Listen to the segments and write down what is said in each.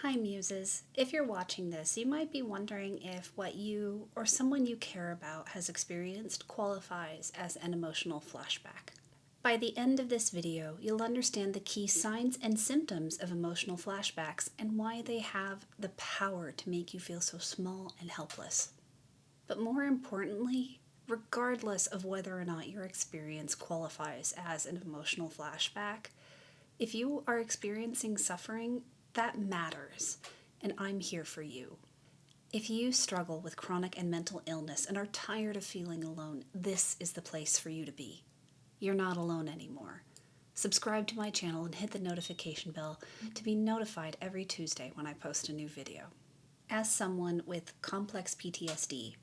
Hi Muses. If you're watching this, you might be wondering if what you or someone you care about has experienced qualifies as an emotional flashback. By the end of this video, you'll understand the key signs and symptoms of emotional flashbacks and why they have the power to make you feel so small and helpless. But more importantly, regardless of whether or not your experience qualifies as an emotional flashback, if you are experiencing suffering, that matters, and I'm here for you. If you struggle with chronic and mental illness and are tired of feeling alone, this is the place for you to be. You're not alone anymore. Subscribe to my channel and hit the notification bell to be notified every Tuesday when I post a new video. As someone with complex PTSD,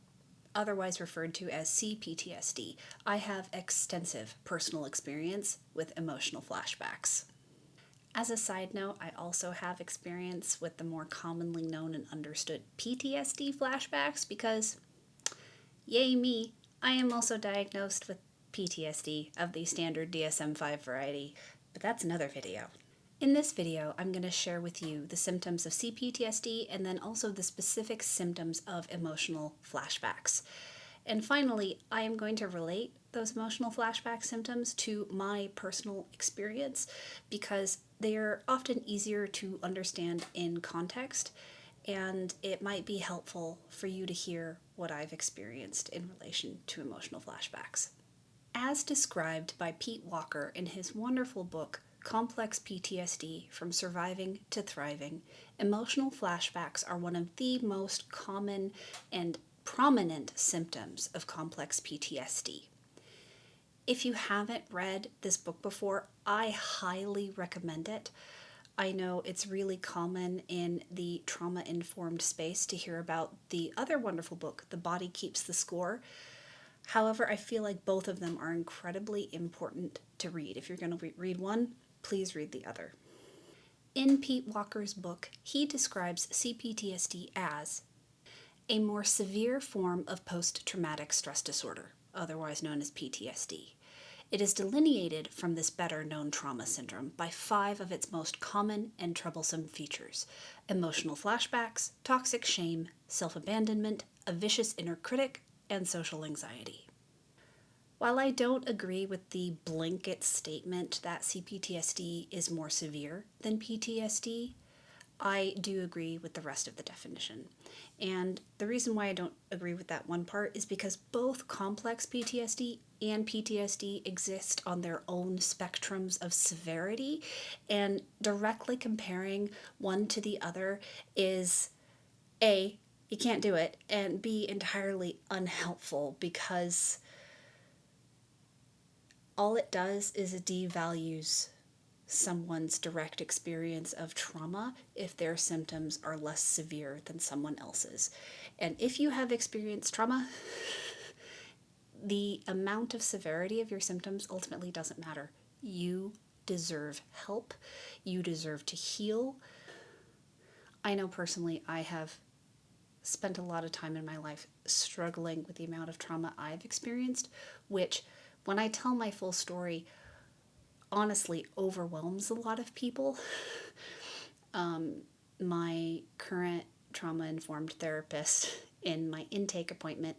otherwise referred to as C-PTSD, I have extensive personal experience with emotional flashbacks. As a side note, I also have experience with the more commonly known and understood PTSD flashbacks because, yay me, I am also diagnosed with PTSD of the standard DSM-5 variety, but that's another video. In this video, I'm going to share with you the symptoms of CPTSD and then also the specific symptoms of emotional flashbacks. And finally, I am going to relate those emotional flashback symptoms to my personal experience because they are often easier to understand in context, and it might be helpful for you to hear what I've experienced in relation to emotional flashbacks. As described by Pete Walker in his wonderful book, Complex PTSD, From Surviving to Thriving, emotional flashbacks are one of the most common and prominent symptoms of complex PTSD. If you haven't read this book before, I highly recommend it. I know it's really common in the trauma-informed space to hear about the other wonderful book, The Body Keeps the Score. However, I feel like both of them are incredibly important to read. If you're going to read one, please read the other. In Pete Walker's book, he describes CPTSD as a more severe form of post-traumatic stress disorder, otherwise known as PTSD. It is delineated from this better-known trauma syndrome by 5 of its most common and troublesome features: emotional flashbacks, toxic shame, self-abandonment, a vicious inner critic, and social anxiety. While I don't agree with the blanket statement that CPTSD is more severe than PTSD, I do agree with the rest of the definition. And the reason why I don't agree with that one part is because both complex PTSD and PTSD exist on their own spectrums of severity, and directly comparing one to the other is A, you can't do it, and B, entirely unhelpful because all it does is it devalues someone's direct experience of trauma if their symptoms are less severe than someone else's. And if you have experienced trauma, the amount of severity of your symptoms ultimately doesn't matter. You deserve help. You deserve to heal. I know personally I have spent a lot of time in my life struggling with the amount of trauma I've experienced, which, when I tell my full story, honestly overwhelms a lot of people. My current trauma-informed therapist in my intake appointment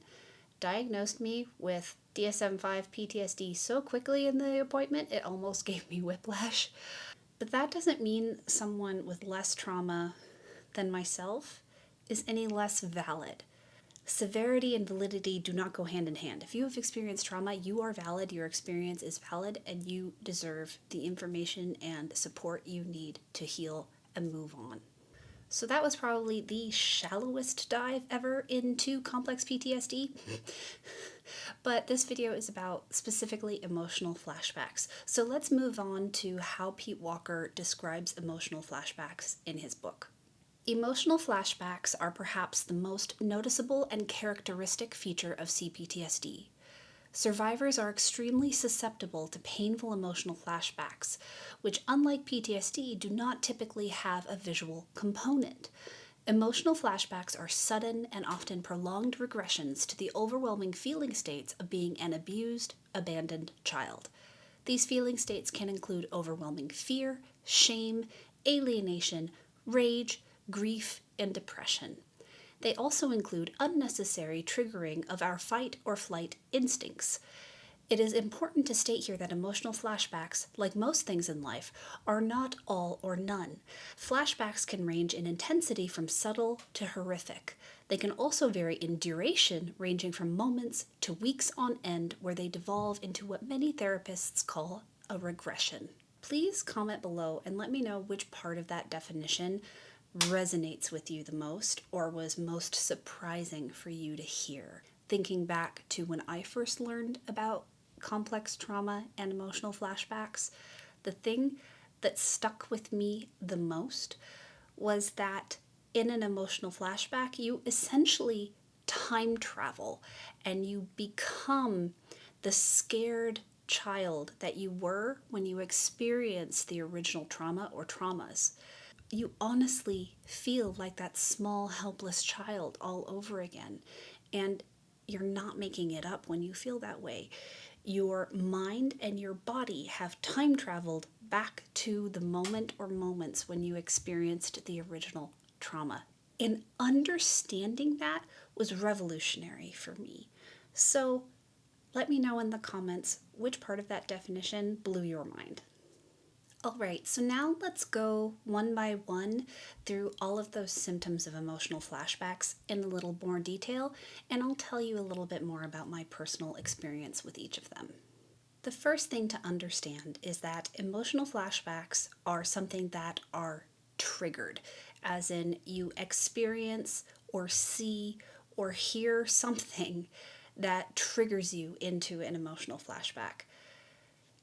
diagnosed me with DSM-5 PTSD so quickly in the appointment it almost gave me whiplash. But that doesn't mean someone with less trauma than myself is any less valid. Severity and validity do not go hand in hand. If you have experienced trauma, you are valid, your experience is valid, and you deserve the information and support you need to heal and move on. So that was probably the shallowest dive ever into complex PTSD. But this video is about specifically emotional flashbacks. So let's move on to how Pete Walker describes emotional flashbacks in his book. Emotional flashbacks are perhaps the most noticeable and characteristic feature of CPTSD. Survivors are extremely susceptible to painful emotional flashbacks, which, unlike PTSD, do not typically have a visual component. Emotional flashbacks are sudden and often prolonged regressions to the overwhelming feeling states of being an abused, abandoned child. These feeling states can include overwhelming fear, shame, alienation, rage, grief, and depression. They also include unnecessary triggering of our fight or flight instincts. It is important to state here that emotional flashbacks, like most things in life, are not all or none. Flashbacks can range in intensity from subtle to horrific. They can also vary in duration, ranging from moments to weeks on end, where they devolve into what many therapists call a regression. Please comment below and let me know which part of that definition resonates with you the most or was most surprising for you to hear. Thinking back to when I first learned about complex trauma and emotional flashbacks, the thing that stuck with me the most was that in an emotional flashback, you essentially time travel and you become the scared child that you were when you experienced the original trauma or traumas. You honestly feel like that small, helpless child all over again. And you're not making it up when you feel that way. Your mind and your body have time traveled back to the moment or moments when you experienced the original trauma. And understanding that was revolutionary for me. So let me know in the comments which part of that definition blew your mind. All right, so now let's go one by one through all of those symptoms of emotional flashbacks in a little more detail, and I'll tell you a little bit more about my personal experience with each of them. The first thing to understand is that emotional flashbacks are something that are triggered, as in you experience or see or hear something that triggers you into an emotional flashback.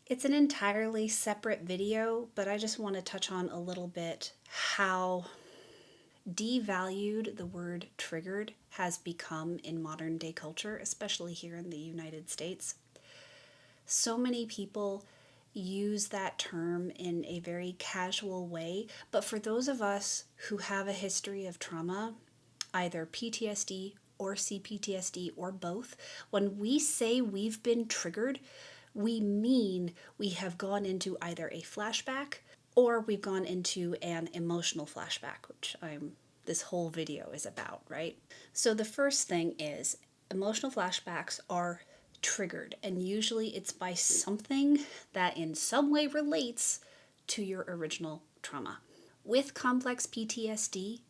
It's an entirely separate video, but I just want to touch on a little bit how devalued the word triggered has become in modern day culture, especially here in the United States. So many people use that term in a very casual way, but for those of us who have a history of trauma, either PTSD or CPTSD or both, when we say we've been triggered, we mean we have gone into either a flashback or we've gone into an emotional flashback, which this whole video is about, right? So the first thing is emotional flashbacks are triggered, and usually it's by something that in some way relates to your original trauma. With complex PTSD,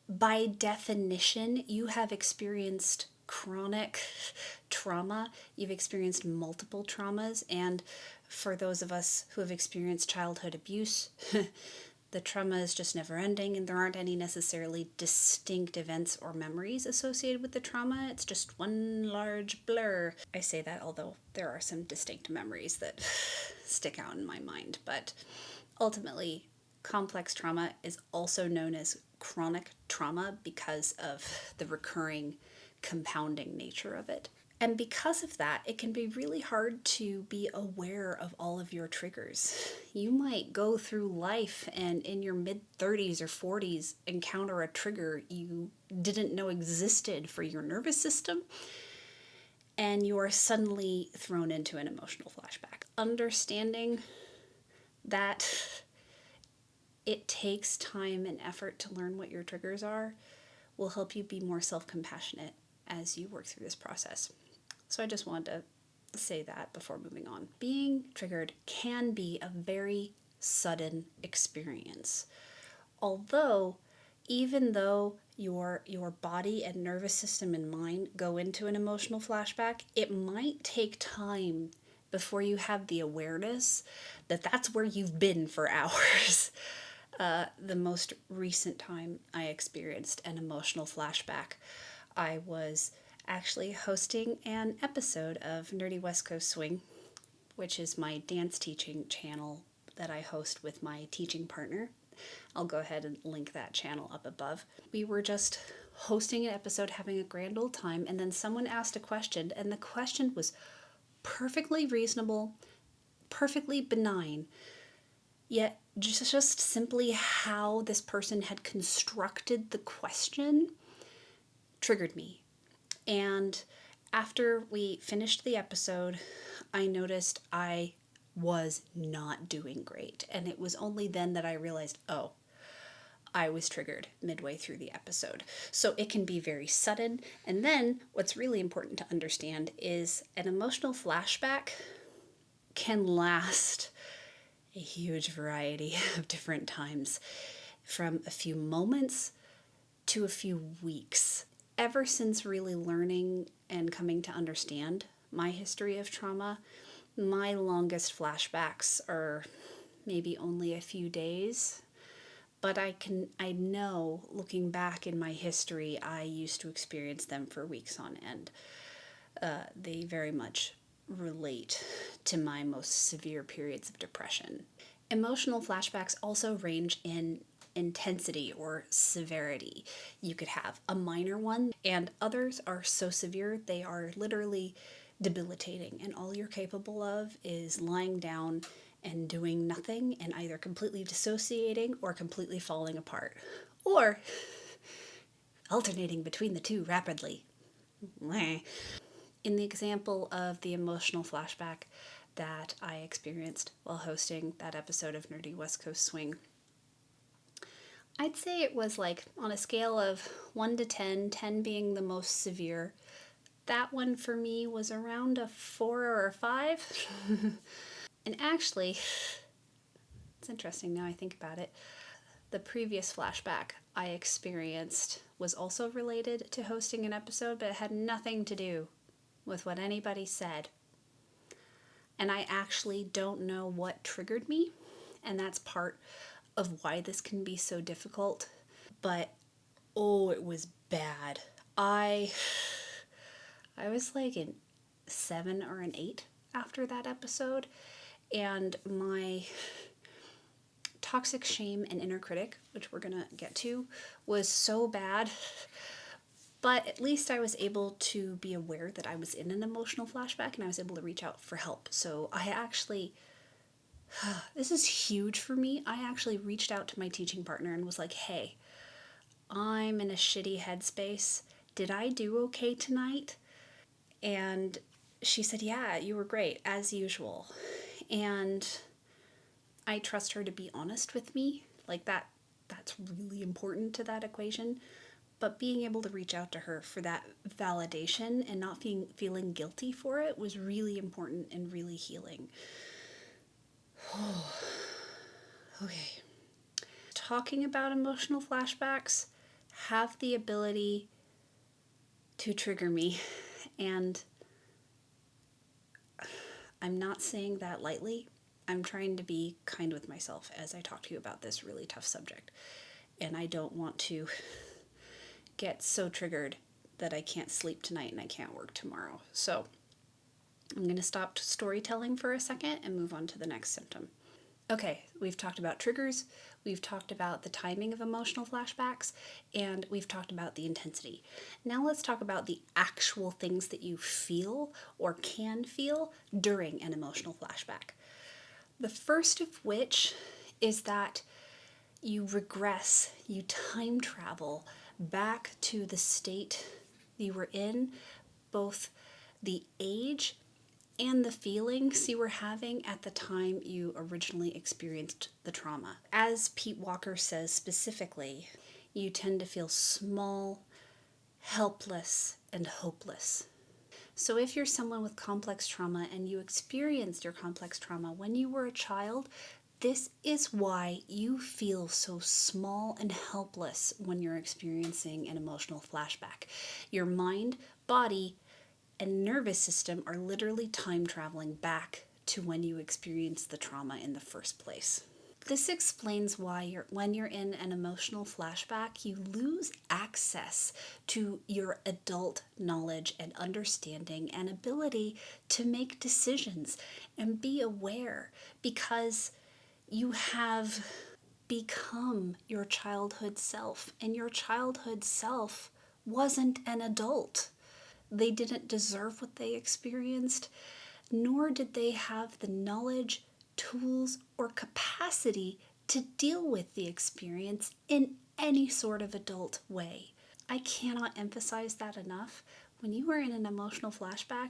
by definition, you have experienced chronic trauma. You've experienced multiple traumas, and for those of us who have experienced childhood abuse, the trauma is just never ending, and there aren't any necessarily distinct events or memories associated with the trauma. It's just one large blur. I say that although there are some distinct memories that stick out in my mind, but ultimately, complex trauma is also known as chronic trauma because of the recurring compounding nature of it. And because of that, it can be really hard to be aware of all of your triggers. You might go through life and in your mid-30s or 40s encounter a trigger you didn't know existed for your nervous system, and you are suddenly thrown into an emotional flashback. Understanding that it takes time and effort to learn what your triggers are will help you be more self-compassionate as you work through this process. So I just wanted to say that before moving on. Being triggered can be a very sudden experience. Although, even though your body and nervous system and mind go into an emotional flashback, it might take time before you have the awareness that that's where you've been for hours. The most recent time I experienced an emotional flashback, I was actually hosting an episode of Nerdy West Coast Swing, which is my dance teaching channel that I host with my teaching partner. I'll go ahead and link that channel up above. We were just hosting an episode, having a grand old time, and then someone asked a question, and the question was perfectly reasonable, perfectly benign, yet just simply how this person had constructed the question triggered me. And after we finished the episode, I noticed I was not doing great. And it was only then that I realized, oh, I was triggered midway through the episode. So it can be very sudden. And then what's really important to understand is an emotional flashback can last a huge variety of different times, from a few moments to a few weeks. Ever since really learning and coming to understand my history of trauma, my longest flashbacks are maybe only a few days. But I know, looking back in my history, I used to experience them for weeks on end. They very much relate to my most severe periods of depression. Emotional flashbacks also range in intensity or severity. You could have a minor one, and others are so severe they are literally debilitating, and all you're capable of is lying down and doing nothing and either completely dissociating or completely falling apart, or alternating between the two rapidly. In the example of the emotional flashback that I experienced while hosting that episode of Nerdy West Coast Swing, I'd say it was like on a scale of 1 to 10, 10 being the most severe. That one for me was around a 4 or a 5. And actually, it's interesting now I think about it. The previous flashback I experienced was also related to hosting an episode, but it had nothing to do with what anybody said. And I actually don't know what triggered me, and that's part of why this can be so difficult. But oh, it was bad. I was like a 7 or an 8 after that episode, and my toxic shame and inner critic, which we're gonna get to, was so bad. But at least I was able to be aware that I was in an emotional flashback, and I was able to reach out for help. So I actually, this is huge for me, I actually reached out to my teaching partner and was like, hey, I'm in a shitty headspace. Did I do okay tonight? And she said, yeah, you were great, as usual. And I trust her to be honest with me. Like that's really important to that equation. But being able to reach out to her for that validation and not feeling guilty for it was really important and really healing. Okay. Talking about emotional flashbacks have the ability to trigger me, and I'm not saying that lightly. I'm trying to be kind with myself as I talk to you about this really tough subject, and I don't want to get so triggered that I can't sleep tonight and I can't work tomorrow. So I'm going to stop storytelling for a second and move on to the next symptom. Okay, we've talked about triggers, we've talked about the timing of emotional flashbacks, and we've talked about the intensity. Now let's talk about the actual things that you feel or can feel during an emotional flashback. The first of which is that you regress, you time travel back to the state you were in, both the age and the feelings you were having at the time you originally experienced the trauma. As Pete Walker says specifically, you tend to feel small, helpless, and hopeless. So if you're someone with complex trauma and you experienced your complex trauma when you were a child, this is why you feel so small and helpless when you're experiencing an emotional flashback. Your mind, body, and nervous system are literally time traveling back to when you experienced the trauma in the first place. This explains why when you're in an emotional flashback, you lose access to your adult knowledge and understanding and ability to make decisions and be aware, because you have become your childhood self, and your childhood self wasn't an adult. They didn't deserve what they experienced, nor did they have the knowledge, tools, or capacity to deal with the experience in any sort of adult way. I cannot emphasize that enough. When you are in an emotional flashback,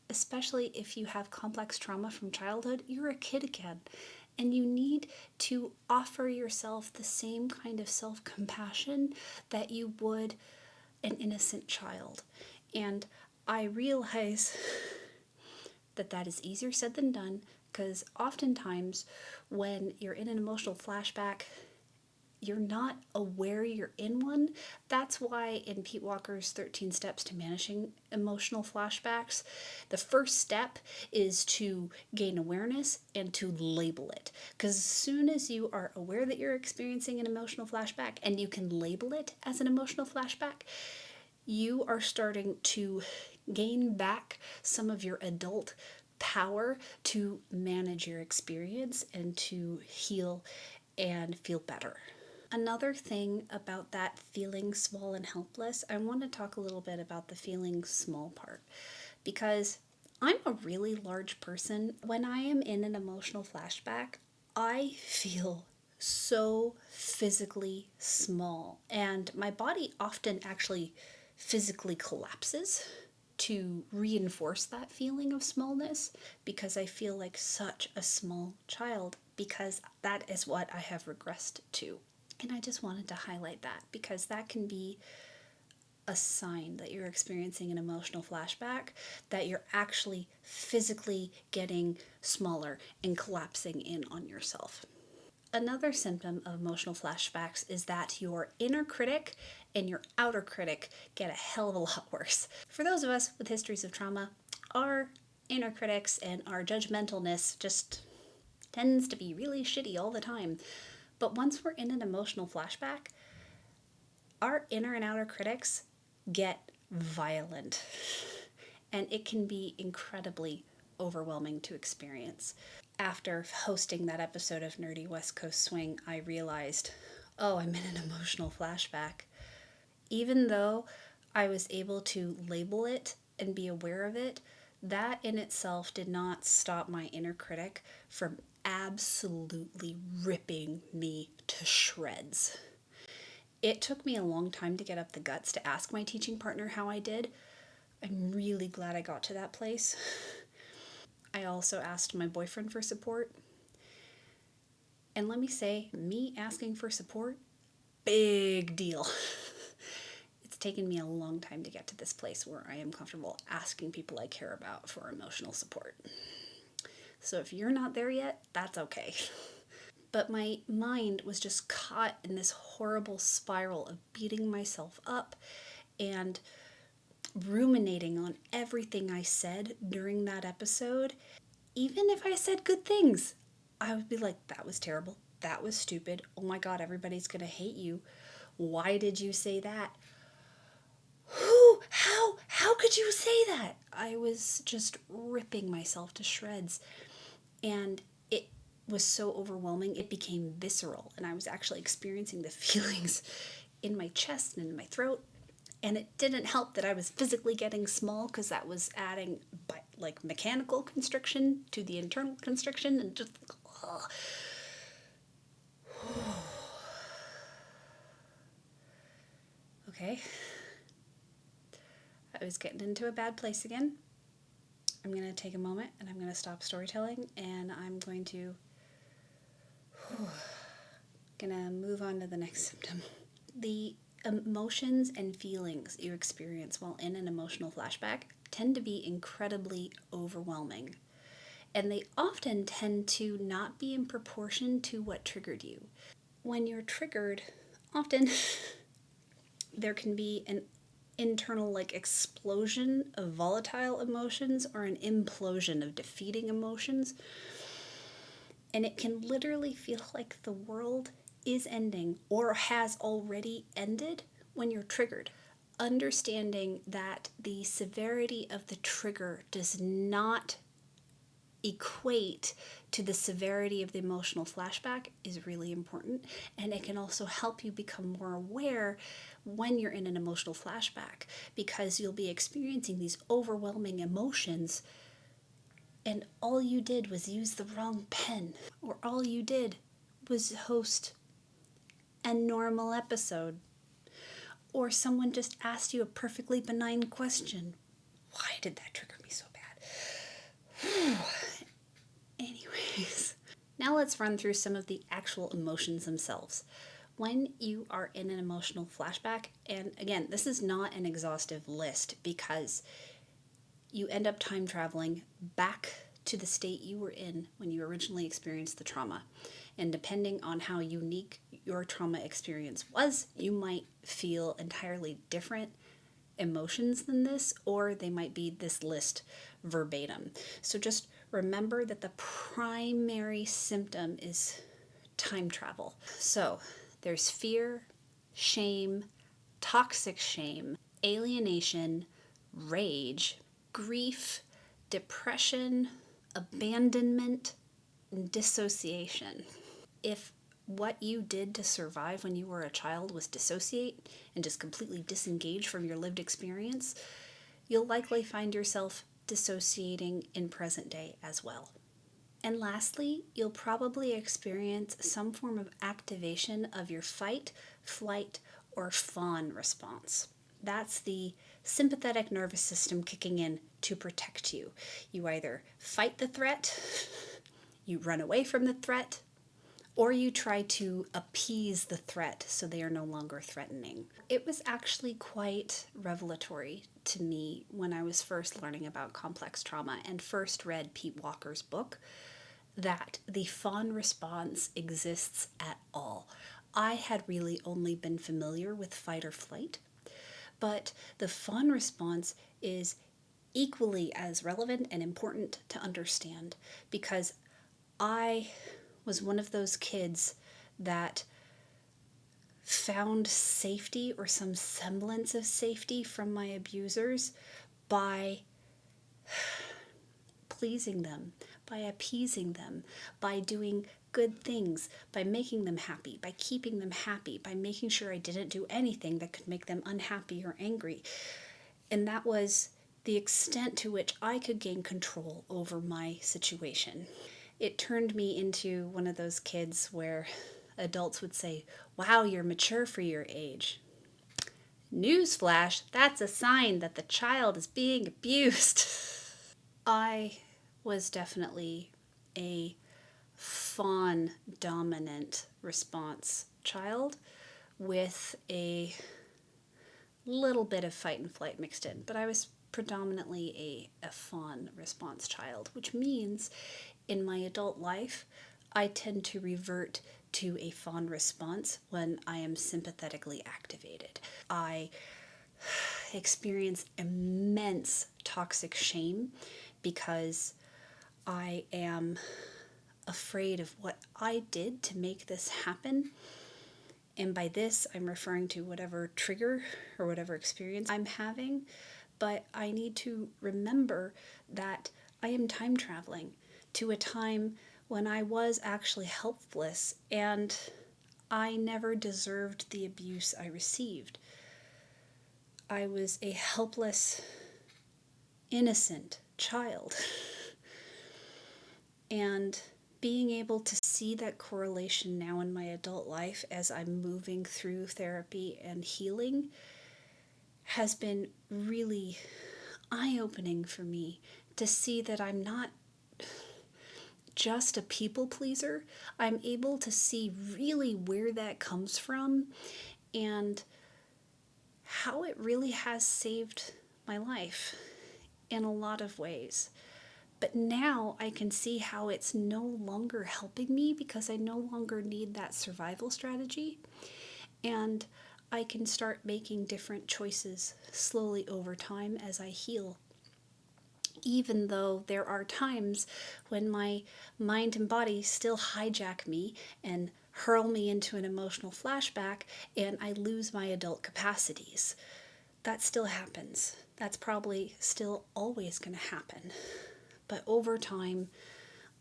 especially if you have complex trauma from childhood, you're a kid again. And you need to offer yourself the same kind of self-compassion that you would an innocent child. And I realize that that is easier said than done, because oftentimes when you're in an emotional flashback, you're not aware you're in one. That's why in Pete Walker's 13 Steps to Managing Emotional Flashbacks, the first step is to gain awareness and to label it. Because as soon as you are aware that you're experiencing an emotional flashback and you can label it as an emotional flashback, you are starting to gain back some of your adult power to manage your experience and to heal and feel better. Another thing about that feeling small and helpless, I want to talk a little bit about the feeling small part, because I'm a really large person. When I am in an emotional flashback, I feel so physically small, and my body often actually physically collapses to reinforce that feeling of smallness, because I feel like such a small child, because that is what I have regressed to. And I just wanted to highlight that, because that can be a sign that you're experiencing an emotional flashback, that you're actually physically getting smaller and collapsing in on yourself. Another symptom of emotional flashbacks is that your inner critic and your outer critic get a hell of a lot worse. For those of us with histories of trauma, our inner critics and our judgmentalness just tends to be really shitty all the time. But once we're in an emotional flashback, our inner and outer critics get violent, and it can be incredibly overwhelming to experience. After hosting that episode of Nerdy West Coast Swing, I realized, oh, I'm in an emotional flashback. Even though I was able to label it and be aware of it, that in itself did not stop my inner critic from absolutely ripping me to shreds. It took me a long time to get up the guts to ask my teaching partner how I did. I'm really glad I got to that place. I also asked my boyfriend for support. And let me say, me asking for support, big deal. It's taken me a long time to get to this place where I am comfortable asking people I care about for emotional support. So if you're not there yet, that's okay. But my mind was just caught in this horrible spiral of beating myself up and ruminating on everything I said during that episode. Even if I said good things, I would be like, that was terrible. That was stupid. Oh my God, everybody's going to hate you. Why did you say that? How could you say that? I was just ripping myself to shreds. And it was so overwhelming, it became visceral. And I was actually experiencing the feelings in my chest and in my throat. And it didn't help that I was physically getting small, because that was adding like mechanical constriction to the internal constriction, and just okay. I was getting into a bad place again. I'm going to take a moment and I'm going to stop storytelling, and I'm going to move on to the next symptom. The emotions and feelings you experience while in an emotional flashback tend to be incredibly overwhelming, and they often tend to not be in proportion to what triggered you. When you're triggered, often there can be an internal explosion of volatile emotions, or an implosion of defeating emotions, and it can literally feel like the world is ending or has already ended when you're triggered. Understanding that the severity of the trigger does not equate to the severity of the emotional flashback is really important, and it can also help you become more aware when you're in an emotional flashback, because you'll be experiencing these overwhelming emotions and all you did was use the wrong pen, or all you did was host a normal episode, or someone just asked you a perfectly benign question. Why did that trigger me so bad? Anyways, Now let's run through some of the actual emotions themselves. When you are in an emotional flashback, and again, this is not an exhaustive list because you end up time traveling back to the state you were in when you originally experienced the trauma. And depending on how unique your trauma experience was, you might feel entirely different emotions than this, or they might be this list verbatim. So just remember that the primary symptom is time travel. So there's fear, shame, toxic shame, alienation, rage, grief, depression, abandonment, and dissociation. If what you did to survive when you were a child was dissociate and just completely disengage from your lived experience, you'll likely find yourself dissociating in present day as well. And lastly, you'll probably experience some form of activation of your fight, flight, or fawn response. That's the sympathetic nervous system kicking in to protect you. You either fight the threat, you run away from the threat, or you try to appease the threat so they are no longer threatening. It was actually quite revelatory to me when I was first learning about complex trauma and first read Pete Walker's book that the fawn response exists at all. I had really only been familiar with fight or flight, but the fawn response is equally as relevant and important to understand because I was one of those kids that found safety or some semblance of safety from my abusers by pleasing them, by appeasing them, by doing good things, by making them happy, by keeping them happy, by making sure I didn't do anything that could make them unhappy or angry. And that was the extent to which I could gain control over my situation. It turned me into one of those kids where adults would say, "Wow, you're mature for your age." Newsflash, that's a sign that the child is being abused. I was definitely a fawn dominant response child with a little bit of fight and flight mixed in, but I was predominantly a fawn response child, which means in my adult life, I tend to revert to a fawn response when I am sympathetically activated. I experience immense toxic shame because I am afraid of what I did to make this happen. And by this, I'm referring to whatever trigger or whatever experience I'm having. But I need to remember that I am time traveling to a time when I was actually helpless and I never deserved the abuse I received. I was a helpless, innocent child. And being able to see that correlation now in my adult life as I'm moving through therapy and healing has been really eye-opening for me to see that I'm not just a people pleaser. I'm able to see really where that comes from and how it really has saved my life in a lot of ways. But now I can see how it's no longer helping me because I no longer need that survival strategy. And I can start making different choices slowly over time as I heal. Even though there are times when my mind and body still hijack me and hurl me into an emotional flashback and I lose my adult capacities. That still happens. That's probably still always going to happen. But over time,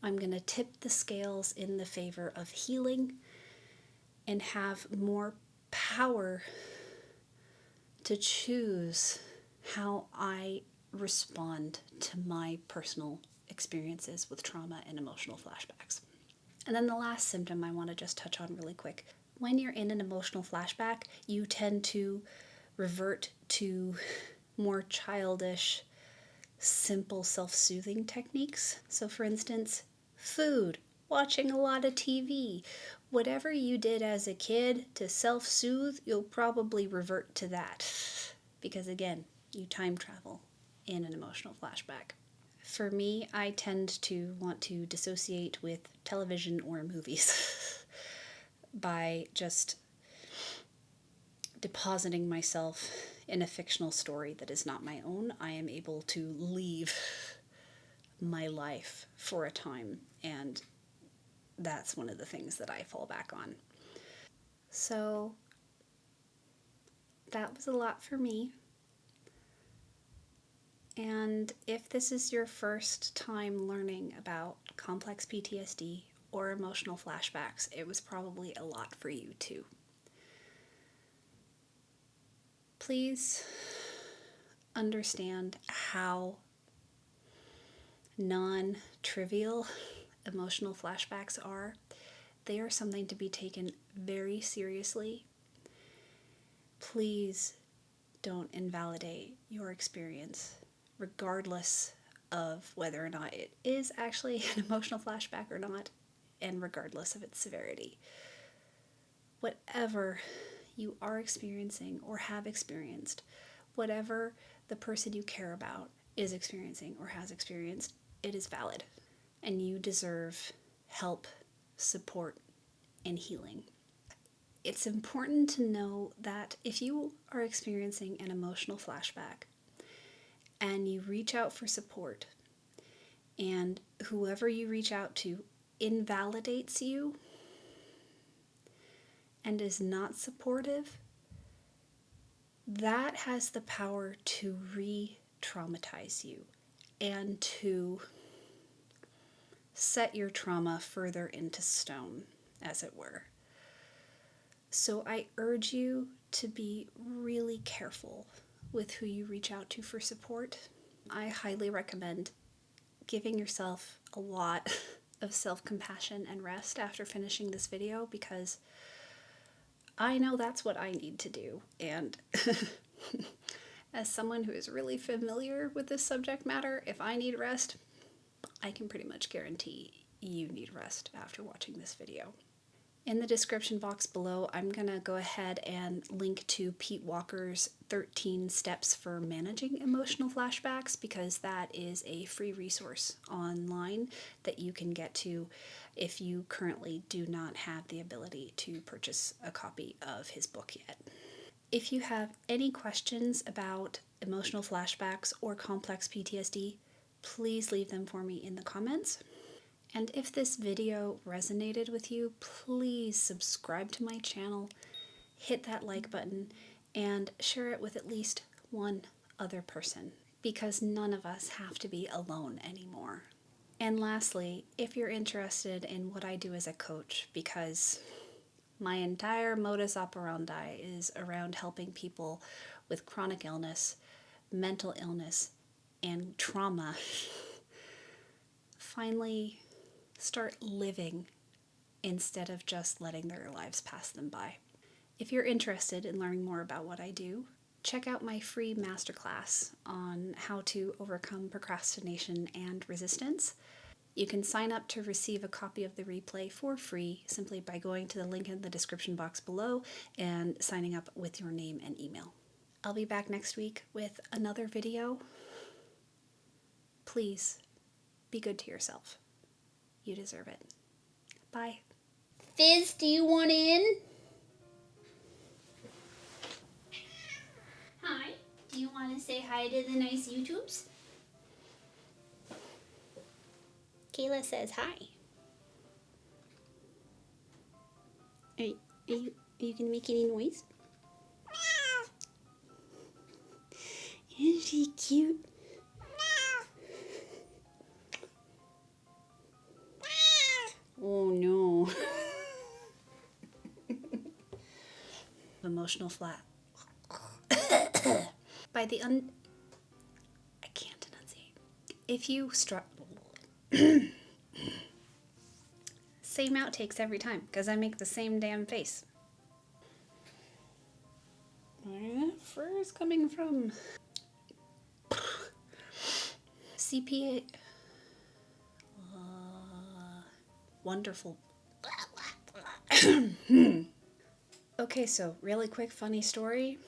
I'm going to tip the scales in the favor of healing and have more power to choose how I respond to my personal experiences with trauma and emotional flashbacks. And then the last symptom I want to just touch on really quick. When you're in an emotional flashback, you tend to revert to more childish, simple self-soothing techniques. So for instance, food, watching a lot of TV. Whatever you did as a kid to self-soothe, you'll probably revert to that. Because again, you time travel in an emotional flashback. For me, I tend to want to dissociate with television or movies by just depositing myself in a fictional story that is not my own. I am able to leave my life for a time, and that's one of the things that I fall back on. So that was a lot for me. And if this is your first time learning about complex PTSD or emotional flashbacks, it was probably a lot for you too. Please understand how non-trivial emotional flashbacks are. They are something to be taken very seriously. Please don't invalidate your experience, regardless of whether or not it is actually an emotional flashback or not, and regardless of its severity. Whatever you are experiencing or have experienced, whatever the person you care about is experiencing or has experienced, it is valid. And you deserve help, support, and healing. It's important to know that if you are experiencing an emotional flashback and you reach out for support, and whoever you reach out to invalidates you and is not supportive, that has the power to re-traumatize you and to set your trauma further into stone, as it were. So I urge you to be really careful with who you reach out to for support. I highly recommend giving yourself a lot of self-compassion and rest after finishing this video, because I know that's what I need to do. And as someone who is really familiar with this subject matter, if I need rest, I can pretty much guarantee you need rest after watching this video. In the description box below, I'm going to go ahead and link to Pete Walker's 13 Steps for Managing Emotional Flashbacks, because that is a free resource online that you can get to if you currently do not have the ability to purchase a copy of his book yet. If you have any questions about emotional flashbacks or complex PTSD, please leave them for me in the comments. And if this video resonated with you, please subscribe to my channel, hit that like button, and share it with at least one other person, because none of us have to be alone anymore. And lastly, if you're interested in what I do as a coach, because my entire modus operandi is around helping people with chronic illness, mental illness, and trauma finally start living instead of just letting their lives pass them by. If you're interested in learning more about what I do, check out my free masterclass on how to overcome procrastination and resistance. You can sign up to receive a copy of the replay for free simply by going to the link in the description box below and signing up with your name and email. I'll be back next week with another video. Please be good to yourself. You deserve it. Bye. Fizz, do you want in? Hi. Do you want to say hi to the nice YouTubes? Kayla says hi. Are you going to make any noise? Isn't she cute? Oh no. Emotional flat. I can't enunciate. If you same outtakes every time, because I make the same damn face. Where that fur is coming from? CPA. wonderful. Okay, so really quick funny story.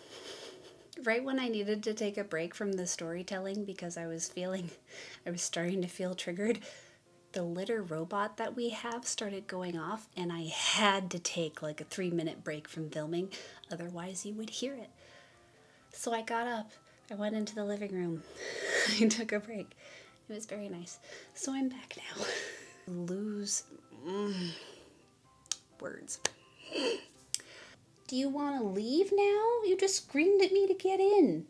Right when I needed to take a break from the storytelling because I was starting to feel triggered, the litter robot that we have started going off, and I had to take like a 3-minute break from filming, otherwise you would hear it. So I got up, I went into the living room, I took a break. It was very nice. So I'm back now. Lose words. Do you want to leave now? You just screamed at me to get in.